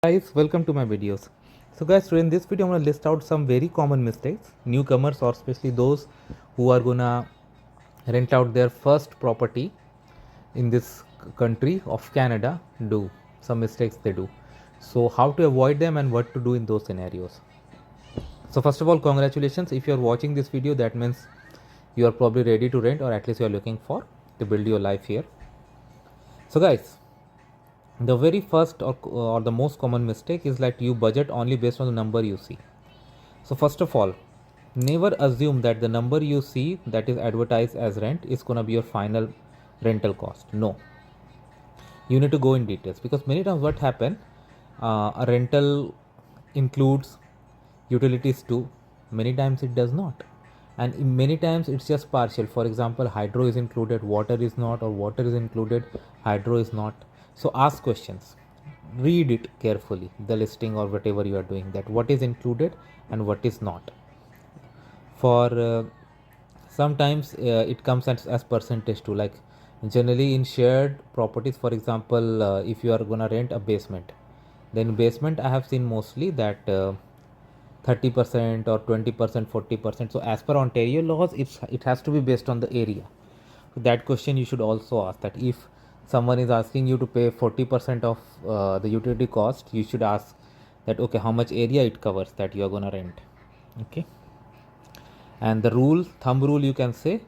Guys, welcome to my videos. So guys, today in this video I'm going to list out some very common mistakes newcomers or especially those who are gonna rent out their first property in this country of Canada do. Some mistakes they do. So how to avoid them and what to do in those scenarios. So first of all, congratulations. If you are watching this video, that means you are probably ready to rent, or at least you are looking for to build your life here. So guys, the very first or the most common mistake is that you budget only based on the number you see. So first of all, never assume that the number you see that is advertised as rent is going to be your final rental cost. No, you need to go in details, because many times what happen, a rental includes utilities too. Many times it does not, and many times it's just partial. For example, hydro is included, water is not, or water is included, hydro is not. So ask questions, read it carefully, the listing or whatever you are doing, that what is included and what is not. For sometimes it comes as percentage too, like generally in shared properties. For example, if you are gonna rent a basement, then basement I have seen mostly that 30% or 20%, 40%. So as per Ontario laws, it has to be based on the area. So that question you should also ask, that if someone is asking you to pay 40% of the utility cost, you should ask that okay, how much area it covers that you are gonna rent. Okay. And the thumb rule you can say,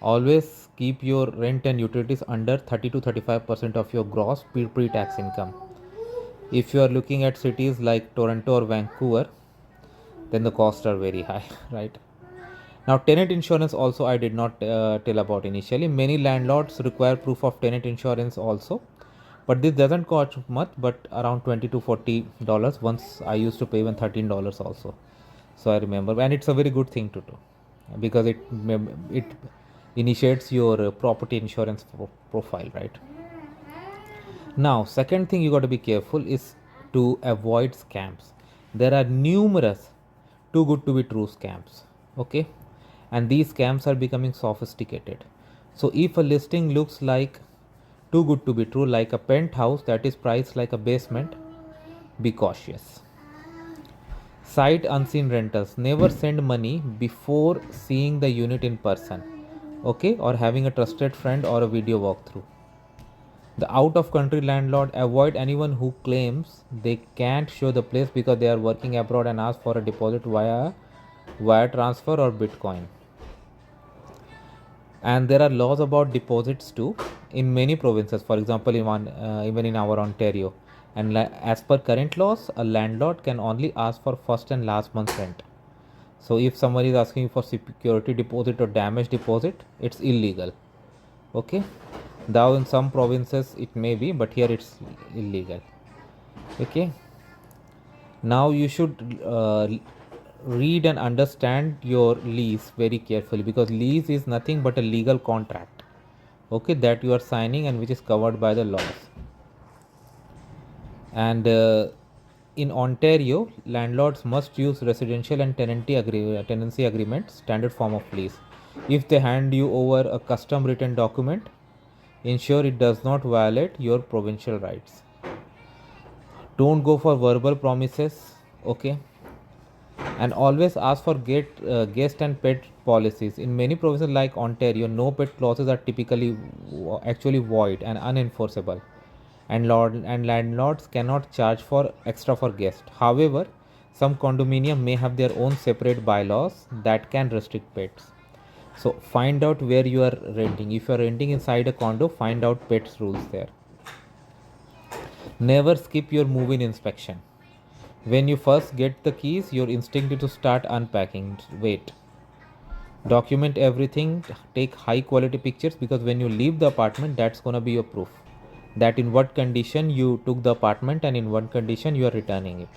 always keep your rent and utilities under 30 to 35% of your gross pre-tax income. If you are looking at cities like Toronto or Vancouver, then the costs are very high, right? Now, tenant insurance also I did not tell about initially. Many landlords require proof of tenant insurance also, but this doesn't cost much, but around $20 to $40. Once I used to pay even $13 also. So I remember, and it's a very good thing to do, because it initiates your property insurance profile, right? Now, second thing you got to be careful is to avoid scams. There are numerous too good to be true scams. Okay, and these scams are becoming sophisticated. So if a listing looks like too good to be true, like a penthouse that is priced like a basement, be cautious. Sight unseen rentals. Never send money before seeing the unit in person, okay, or having a trusted friend or a video walkthrough. The out of country landlord, avoid anyone who claims they can't show the place because they are working abroad and ask for a deposit via wire transfer or Bitcoin. And there are laws about deposits too in many provinces. For example, even in our Ontario, and as per current laws, a landlord can only ask for first and last month's rent. So if somebody is asking for security deposit or damage deposit, it's illegal. Okay, though in some provinces it may be, but here it's illegal. Okay, now you should read and understand your lease very carefully, because lease is nothing but a legal contract, okay, that you are signing and which is covered by the laws. And in Ontario, landlords must use residential and tenancy agreement, standard form of lease. If they hand you over a custom written document, ensure it does not violate your provincial rights. Don't go for verbal promises, okay, and always ask for guest and pet policies. In many provinces like Ontario, no pet clauses are typically actually void and unenforceable, and landlords cannot charge for extra for guests. However, some condominium may have their own separate bylaws that can restrict pets. So find out where you are renting. If you are renting inside a condo, find out pets rules there. Never skip your move-in inspection. When you first get the keys, your instinct is to start unpacking. Wait. Document everything, take high quality pictures, because when you leave the apartment, that's gonna be your proof that in what condition you took the apartment and in what condition you are returning it.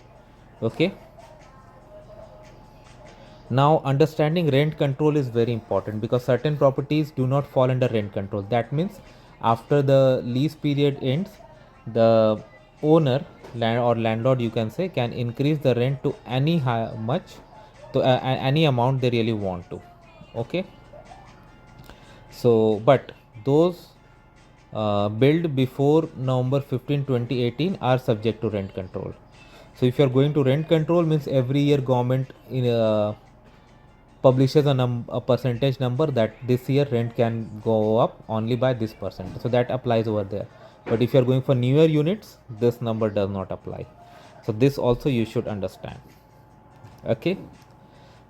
Okay. Now, understanding rent control is very important, because certain properties do not fall under rent control. That means after the lease period ends, the owner or landlord, you can say, can increase the rent to any any amount they really want to. Okay. So, but those built before November 15, 2018 are subject to rent control. So if you are going to rent control, means every year government publishes a percentage number that this year rent can go up only by this percent. So that applies over there. But if you are going for newer units, this number does not apply. So this also you should understand. Okay.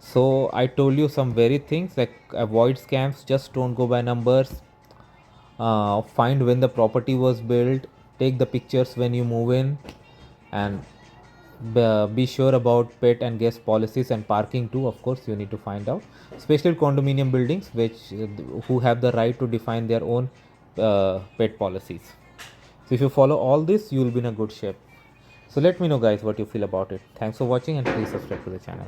So I told you some very things like avoid scams, just don't go by numbers. Find when the property was built, take the pictures when you move in, and be sure about pet and guest policies and parking too. Of course you need to find out, especially condominium buildings which who have the right to define their own pet policies. So if you follow all this, you will be in a good shape. So let me know guys what you feel about it. Thanks for watching and please subscribe to the channel.